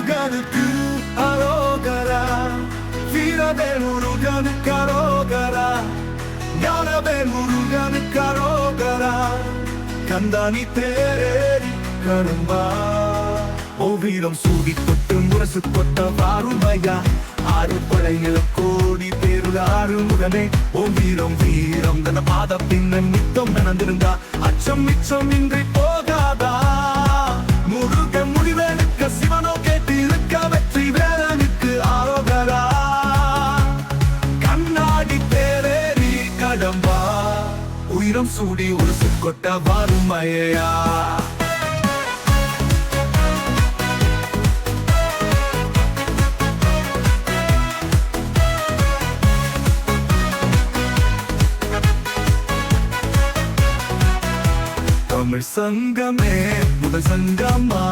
முருகனுக்கு அரோகரா, வீரவேல் முருகனுக்கு அரோகரா, ஞானவேல் முருகனுக்கு அரோகரா. கந்தானி தேரேறி கரும்பா, ஓவீரம் சூடி தொட்டு முரசு கொட்ட வாருமையா. ஆறு படையில கோடி பேருல ஆறுமுகனே. ஓவீரம் வீரம் தன பாத பின்ன நித்தம் நடந்திருந்தா அச்சம் மிச்சம் இன்றி போகாதா. முருகன் முடிவேனுக்கு சிவனோ கேட்டு இருக்க வெற்றி வேலனுக்கு ஆரோகரா. கண்ணாடி தேரேறி கடம்பா, உயிரம் சூடி உரசு கொட்ட வாருமையா. தமிழ் சங்கமே முதல் சங்கமா,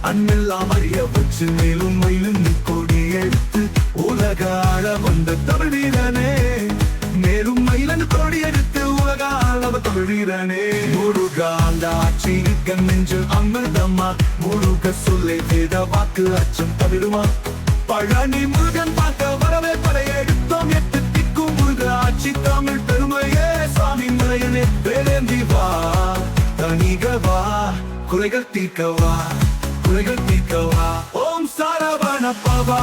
அண்ணெல்லாம் அறிய வச்சு மேலும் மயிலும் கொடி எடுத்து உலக ஆள வந்த தமிழ் வீரனே. மேலும் மயிலன் கொடி எடுத்து உலக ஆளவ தமிழ் வீரனே. முருகா அந்த ஆட்சி இருக்க நெஞ்சில் அமிர்தமா, முருக சொல்லை வேத வாக்கு அச்சம் தவிடுமா. பழனி முருகன் பார்க்க வரவே படையெடுத்தோம் எட்டு திக்கும் முருக ஆட்சி தமிழ் பெருமையே. சாமி மலையனே வேலேந்தி வா, தனிகவா, குறைகள் தீர்க்கவா, குறைகள் தீர்க்கவா. ஓம் சரவண பவா,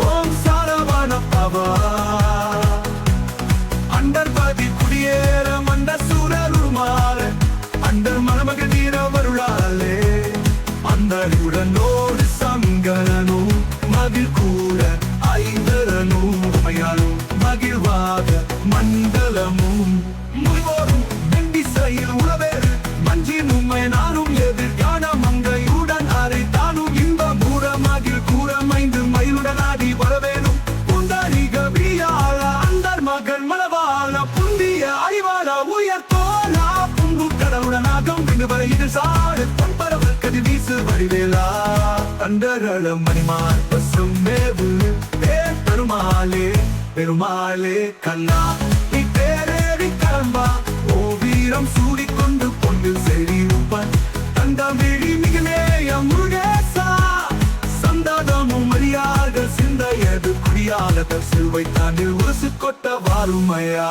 ஓம் சரவண பவா. அண்டர் பதி குடியேற மண்ட சூரருமாற, அண்டர் மணமகள் நீர வருளாலே. அந்தருடனோடு சங்கரனும் மகிழ் கூட, ஐந்தரனும் உமையாலும் மகிழ்வாக மண்டலமும் முழுவோரும் உறவேறு மஞ்சின் உண்மை நானும் எதிர் ஞான மங்கையுடன் அரை தானும் இன்பம் கூற மகிழ் கூற மைந்து மயிலுடன் ஆடி வரவேணும். புண்டரீக வியாழ அந்தர் மகள் மலவாழ புந்திய அறிவாள உயர்த்தோலா. புங்கு கடவுடனாகும் வரை இது சாடு பம்பரவர் கதி வீசு வடிவேலா. அண்டரள மணிமார் பசும் மேவு பெருமாளே பெருமாளே. கண்ணா நீ பேரேறி கரம்பா, ஓவீரம் சூடிக்கொண்டு பொன்னில் செழிப்பான். தந்தமிழி மிகநேய முருகேசா, சந்தாதமும் மரியாத சிந்தையது குடியாளத சிலுவை தாண்டில் உரசு கொட்ட வாருமையா.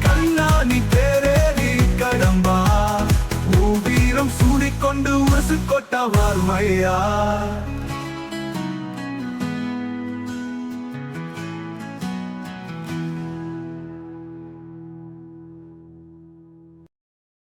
கண்ணாணி தேரேறி கடம்பா, ஓவீரம் சூடிக்கொண்டு உரசு கொட்ட வாருமையா.